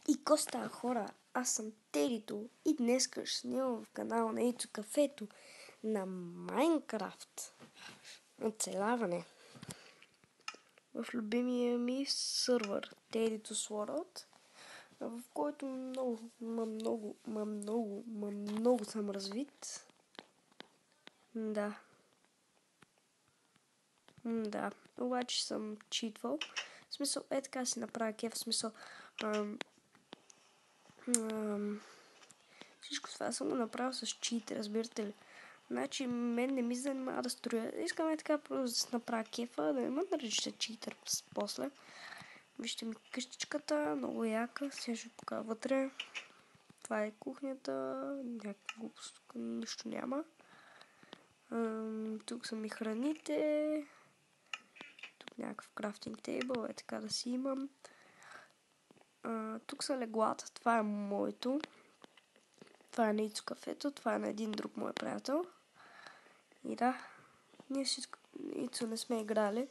И коста хора, аз съм Терито и днес ще снимам в канала на Ицо Кафето на Майнкрафт. Оцеляване. В любимия ми сървър Terito's World, в който много съм развит. Да, обаче съм читвал. В смисъл, така си направя кеф, в смисъл... Всичко това съм го направил с чит, разбирате ли? Значи, мен не ми занимава да строя. Искаме така просто да си направя кефа, да не ме наричате читър после. Вижте ми къщичката, много яка. Сега ще покажа вътре. Това е кухнята. Някаква глупост, тук нищо няма. Тук са ми храните. Тук някакъв крафтинг тейбъл, така да си имам. Тук са леглата. Това е моето. Това е на Ицо Кафето. Това е на един друг мой приятел. И да, ние всичко Ицо не сме играли.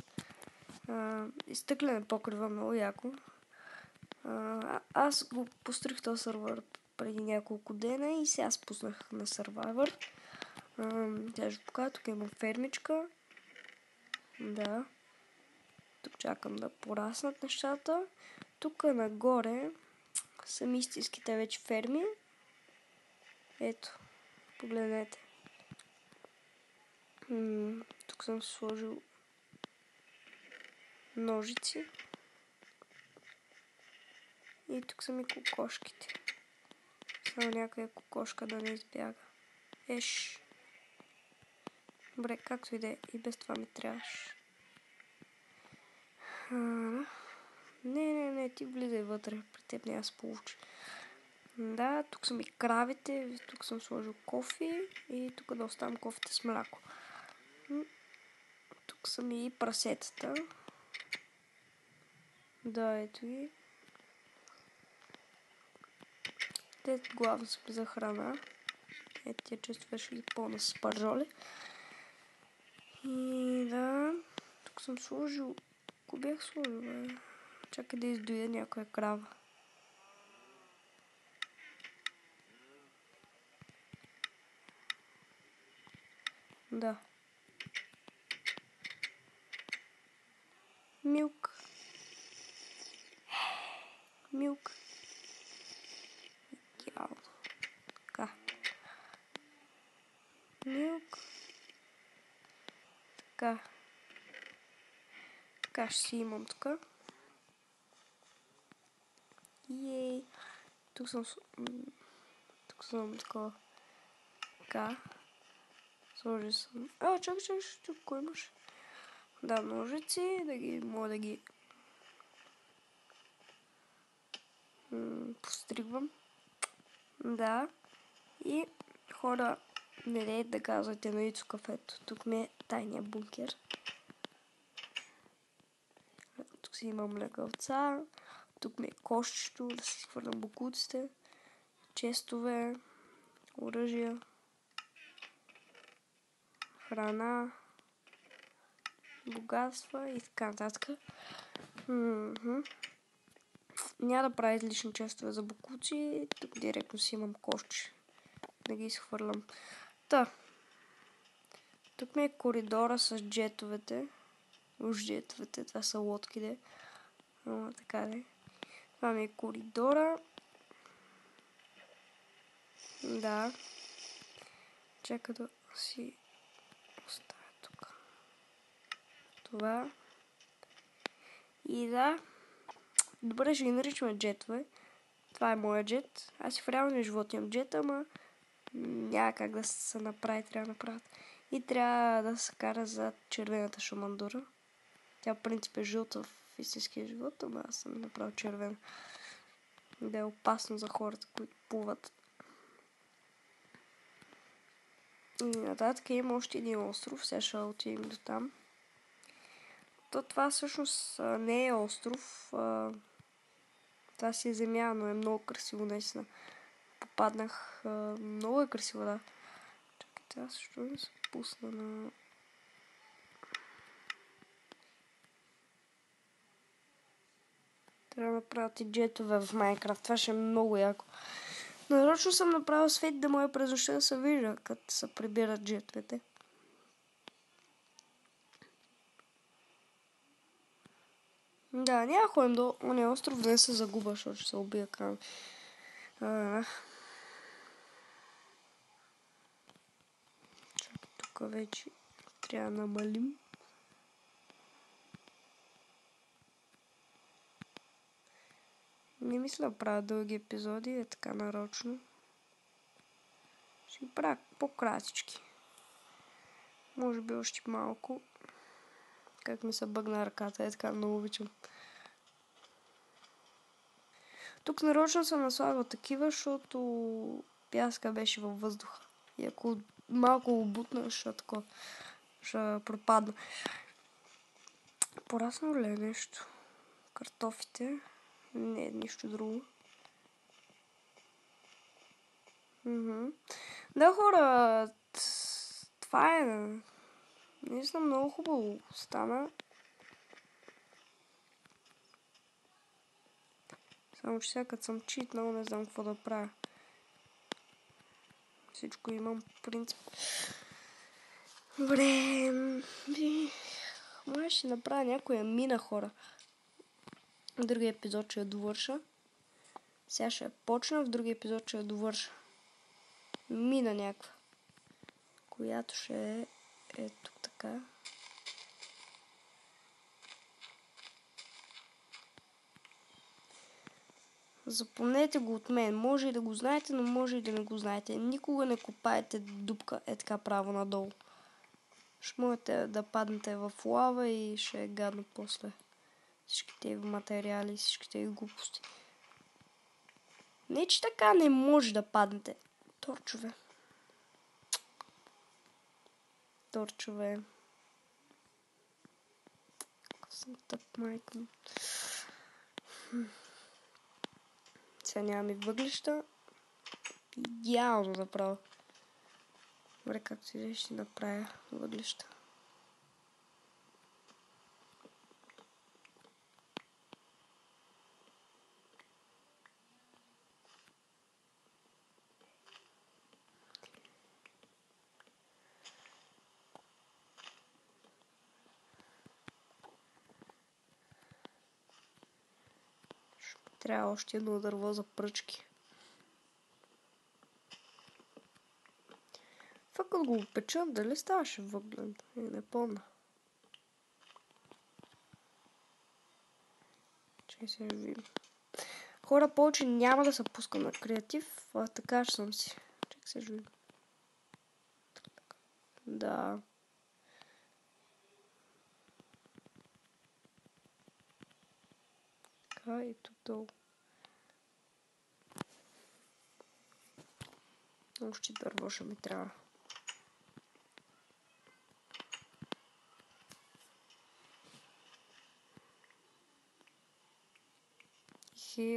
Изтъклен покрива много яко. Аз го построих този сървър преди няколко дена и сега спуснах на Survivor. Тя ще покажа, тук имам фермичка. Да. Тук чакам да пораснат нещата. Тук нагоре са истинските вече ферми. Ето, погледнете. Тук съм сложил ножици. И тук са ми кокошките. Само някоя кокошка да не избяга. Еш. Добре, както и да е. И без това ми трябваше. Не, ти влизай вътре. При теб няма да се получи. Да, тук са ми кравите. Тук съм сложил кофи. И тук да оставям кофите с мляко. Тук са ми и прасетата. Да, ето ги. Те главно са за храна. Ето тя често беше ги пълна с пържоли. И да, тук съм сложил... Ако бях сложил, бе? Чакай да издоя някоя крава. Да. Милк. Идеално. Така. Милк. Така. Така ще си имам тук. Ей. Тук съм такова. Така. Сложи съм. Чакай, тук кой имаш? Да, ножици, мога да ги постригвам. Да. И хора, не дей да казвате на Ицо Кафето. Тук ми е тайния бункер. Тук си имам легавца. Тук ми е кошчето, да си хвърлям бокуците. Честове. Оръжия. Храна. Богатства и така нататък. Няма да правя излишни честове за бокуци. Тук директно си имам кошче. Да ги изхвърлям. Тук ми е коридора с джетовете. Уж джетовете, това са лодките. Така де. Това ми е коридора. Да. Чакай да си оставя тук. Това. И да. Добре, ще ги наричаме джетове. Това е моя джет. Аз и в реалния живот имам джет, ама няма как да се направи, трябва да направят. И трябва да се кара за червената шамандура. Тя в принцип е жълта в истинския живот, ама аз съм направил червена. Да е опасно за хората, които плуват. И нататък има още един остров, сега ще отидем до там. Това всъщност не е остров. Това си е земя, но е много красиво, наистина. Попаднах. Много е красиво, да. Чакайте, аз също не се пусна на... Трябва да направят и джетове в Майнкрафт. Това ще е много яко. Нарочно съм направил свет да може през нощта да се вижда, като се прибират джетовете. Да, няма ходим до ония остров, да не се загуба, защото ще се убия към. Чакай, тук вече трябва да намалим. Не мисля да правя дълги епизоди, е така нарочно. Ще ги правя по-кратички. Може би още малко. Как ми се бъгна ръката, е така много обичам. Тук нарочно съм наслагал такива, защото пяска беше във въздуха. И ако малко обутна, ще пропадна. Пораснало ли е нещо? Картофите? Не, нищо друго. Да, хора, това е. Не знам, много хубаво стана. Само че сега като съм читнал, не знам какво да правя. Всичко имам по принцип. Добре. Може ще направя някоя мина, хора. Другия епизод ще я довърша. Сега ще я почна, в другия епизод ще я довърша. Мина някаква. Която ще е тук така. Запомнете го от мен. Може и да го знаете, но може и да не го знаете. Никога не копаете дупка така право надолу. Ще можете да паднете в лава и ще е гадно после. Всичките материали, всичките глупости. Не, че така не може да паднете. Торчове. Съм тъп, майка. Сега нямам и въглища. Идеално направо. Добре, както си ще направя въглища. Трябва още едно дърво за пръчки. Това като го опеча, дали ставаше въглен? Не помня. Чай се видим. Хора, повече няма да се пускам на креатив, така ще съм си. Чай се видим. Да. Така и тук долу. Още дърво ще ми трябва.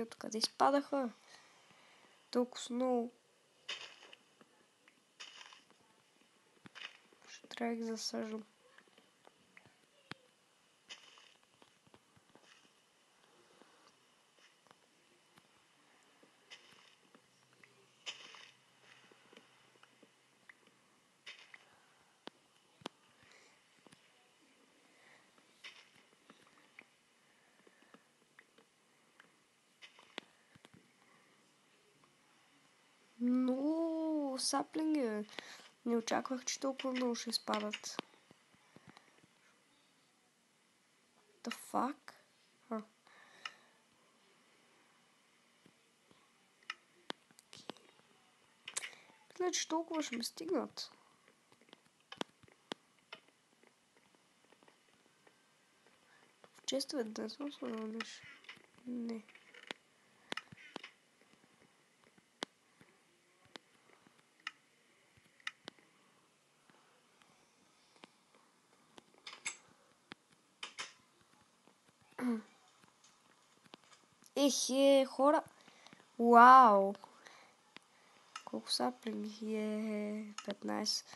Откъде изпадаха? Толкова много. Ще трябва да ги засаждам. Но саплинги. Не очаквах, че толкова много ще изпадат. The fuck? Мисля, че толкова ще ми стигнат. В честове днес съм слагал не. Ехе, хора. Вау. Колко саплинги е 15.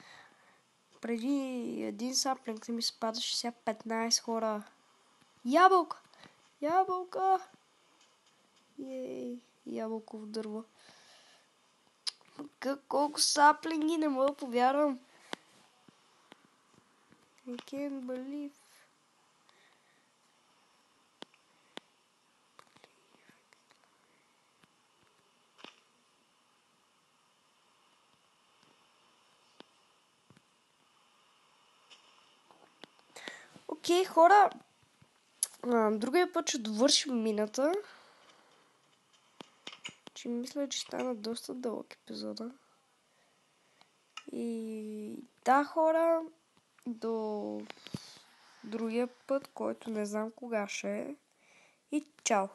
Преди един саплинг ми спадаше, сега 15 хора. Ябълка! Ей, ябълково дърво. Колко саплинги, не мога да повярвам. I can't believe. Окей, хора. Другия път ще довършим мината. Че мисля, че стана доста дълъг епизода. И да, хора, до другия път, който не знам кога ще е. И чао!